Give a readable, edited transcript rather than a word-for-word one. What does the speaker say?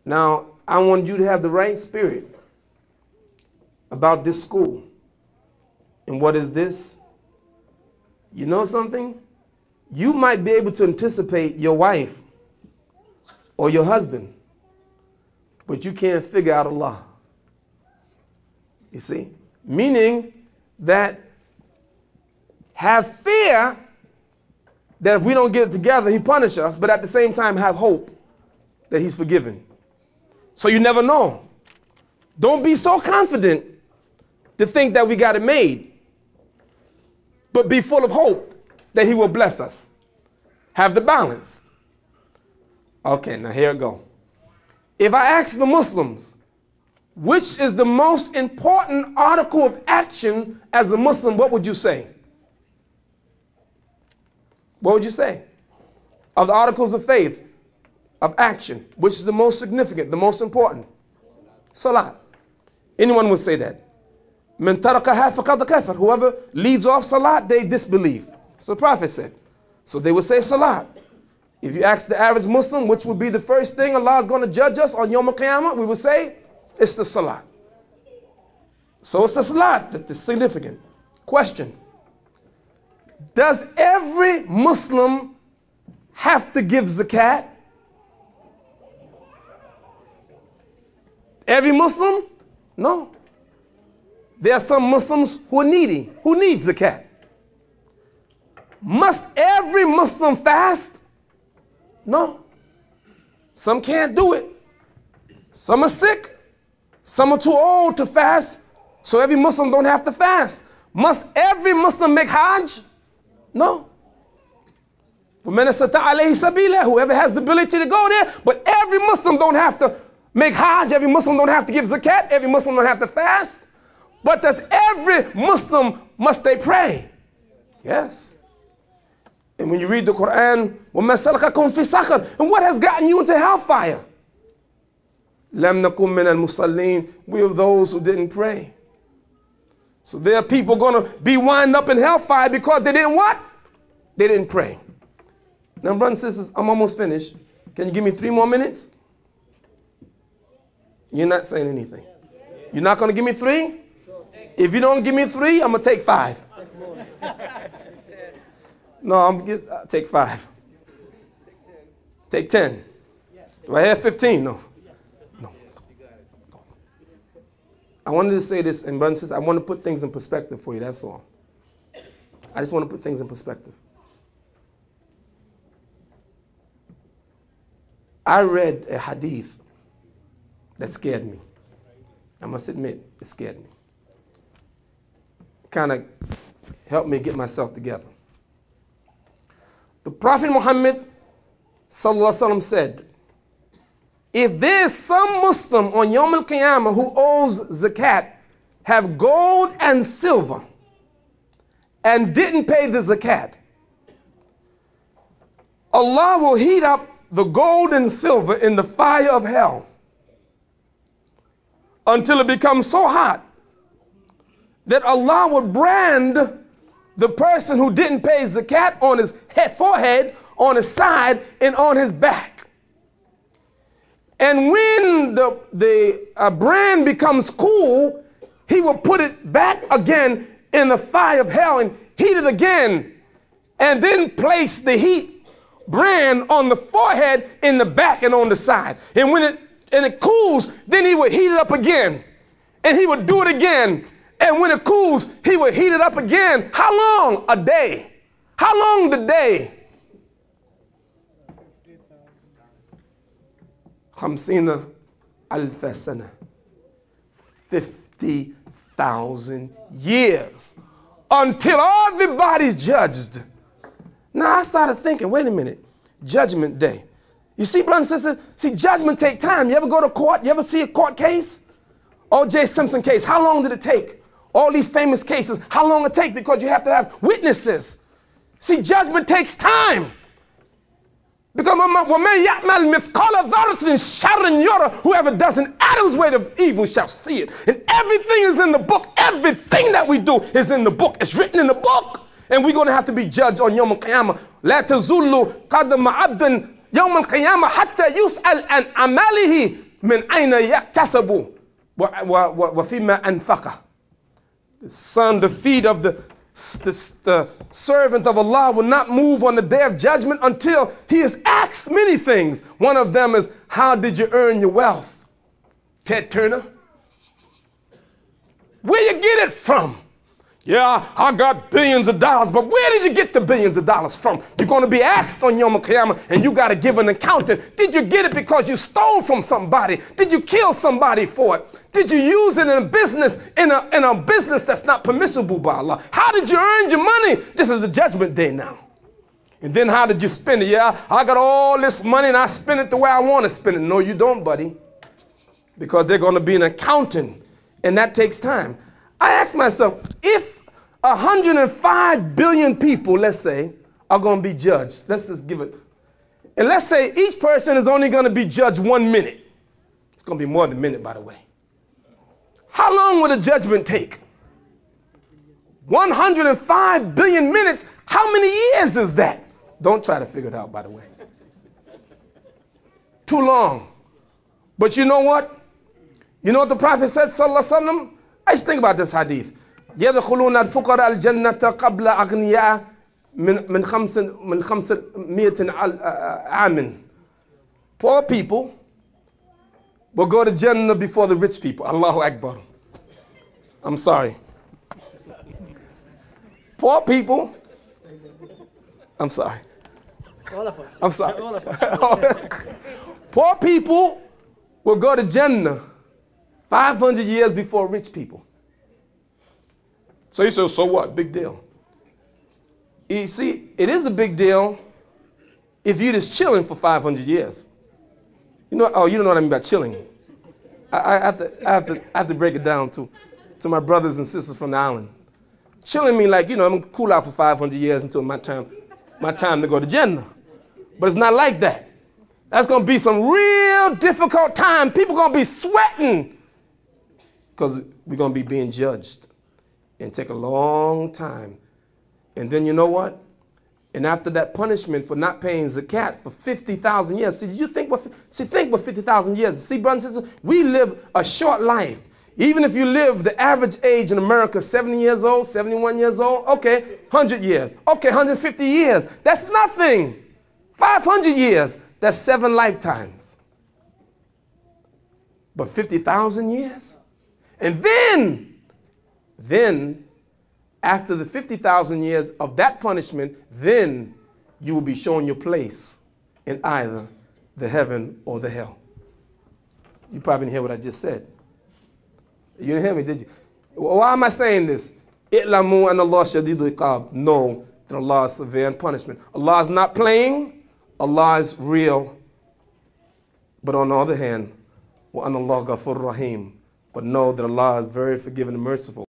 Now, I want you to have the right spirit about this school. And what is this? You know something? You might be able to anticipate your wife or your husband, but you can't figure out Allah. You see? Meaning that have fear that if we don't get it together, he punishes us, but at the same time have hope that he's forgiven. So you never know. Don't be so confident to think that we got it made, but be full of hope that he will bless us. Have the balance. Okay, now here we go. If I ask the Muslims, which is the most important article of action as a Muslim, what would you say? What would you say? Of the articles of faith, of action, which is the most significant, the most important? Salat. Anyone would say that. Man tarakaha faqad kafar. Whoever leaves off salat, they disbelieve. That's what the Prophet said. So they would say salat. If you ask the average Muslim, which would be the first thing Allah is going to judge us on Yawm al-Qiyamah, we would say, it's the salat. So it's the salat that is significant. Question. Does every Muslim have to give zakat? Every Muslim? No. There are some Muslims who are needy, who need zakat. Must every Muslim fast? No. Some can't do it. Some are sick. Some are too old to fast, so every Muslim don't have to fast. Must every Muslim make Hajj? No. Whoever has the ability to go there, but every Muslim don't have to make Hajj, every Muslim don't have to give zakat, every Muslim don't have to fast. But does every Muslim, must they pray? Yes. And when you read the Quran, and what has gotten you into hellfire? لَمْ نَكُمْ مِنَ الْمُصَلِّينَ. We are those who didn't pray. So there are people going to be wind up in hellfire because they didn't what? They didn't pray. Now, brothers and sisters, I'm almost finished. Can you give me 3 more minutes? You're not saying anything. You're not going to give me 3? If you don't give me 3, I'm going to take 5. No, I'll take 5. Take 10. Do I have 15? No. No. I wanted to say this, and brothers and sisters, I want to put things in perspective for you, that's all. I just want to put things in perspective. I read a hadith that scared me. I must admit, it scared me. Kind of helped me get myself together. The Prophet Muhammad ﷺ said, if there is some Muslim on Yawm al-Qiyamah who owes zakat, have gold and silver, and didn't pay the zakat, Allah will heat up the gold and silver in the fire of hell until it becomes so hot that Allah would brand the person who didn't pay zakat on his forehead, on his side, and on his back. And when the brand becomes cool, he will put it back again in the fire of hell and heat it again, and then place the heat brand on the forehead, in the back, and on the side. And when it cools, then he would heat it up again, and he would do it again. And when it cools, he will heat it up again. How long? A day. How long the day? 50,000 sana. 50,000 years. Until everybody's judged. Now I started thinking, wait a minute. Judgment day. You see, brothers and sisters, see, judgment take time. You ever go to court? You ever see a court case? O.J. Simpson case, how long did it take? All these famous cases, how long it take? Because you have to have witnesses. See, judgment takes time. Because whoever does an atom's weight of evil shall see it. And everything is in the book. Everything that we do is in the book. It's written in the book. And we're going to have to be judged on Yawm al-Qiyamah. لا تزول قدم عبد يوم القيامة حتى يسأل عن عمله من أين يكتسب وفيما أنفقه. The feet of the servant of Allah will not move on the day of judgment until he is asked many things. One of them is, how did you earn your wealth? Ted Turner. Where you get it from? Yeah, I got billions of dollars, but where did you get the billions of dollars from? You're going to be asked on Yom Kippur, and you got to give an accountant. Did you get it because you stole from somebody? Did you kill somebody for it? Did you use it in a business, in a business that's not permissible by Allah? How did you earn your money? This is the judgment day now. And then how did you spend it? Yeah, I got all this money and I spend it the way I want to spend it. No, you don't, buddy. Because they're going to be an accountant, and that takes time. I ask myself, if 105 billion people, let's say, are going to be judged, let's just give it, and let's say each person is only going to be judged 1 minute. It's going to be more than a minute, by the way. How long will the judgment take? 105 billion minutes. How many years is that? Don't try to figure it out, by the way. Too long. But you know what? You know what the Prophet said, sallallahu alaihi wasallam? I just think about this hadith. يدخلون الفقراء الجنة قبل أغنياء من 500 عام. Poor people will go to Jannah before the rich people. Allahu Akbar. I'm sorry. Poor people. I'm sorry. All of us. I'm sorry. All of us. Poor people will go to Jannah 500 years before rich people. So you say, so what? Big deal. You see, it is a big deal if you're just chilling for 500 years. You know, oh, you don't know what I mean by chilling. I have to break it down to my brothers and sisters from the island. Chilling means like, you know, I'm gonna cool out for 500 years until my time to go to Jannah. But it's not like that. That's gonna be some real difficult time. People gonna be sweating because we're gonna be being judged and take a long time. And then you know what? And after that punishment for not paying zakat for 50,000 years, see, think what 50,000 years. See, brothers and sisters, we live a short life. Even if you live the average age in America, 70 years old, 71 years old, okay, 100 years, okay, 150 years. That's nothing. 500 years, that's 7 lifetimes. But 50,000 years? And then, after the 50,000 years of that punishment, then you will be shown your place in either the heaven or the hell. You probably didn't hear what I just said. You didn't hear me, did you? Why am I saying this? I'lamu anna Allah shadidul iqab. Know that Allah is severe in punishment. Allah is not playing. Allah is real. But on the other hand, wa anna Allah ghafur rahim. But know that Allah is very forgiving and merciful.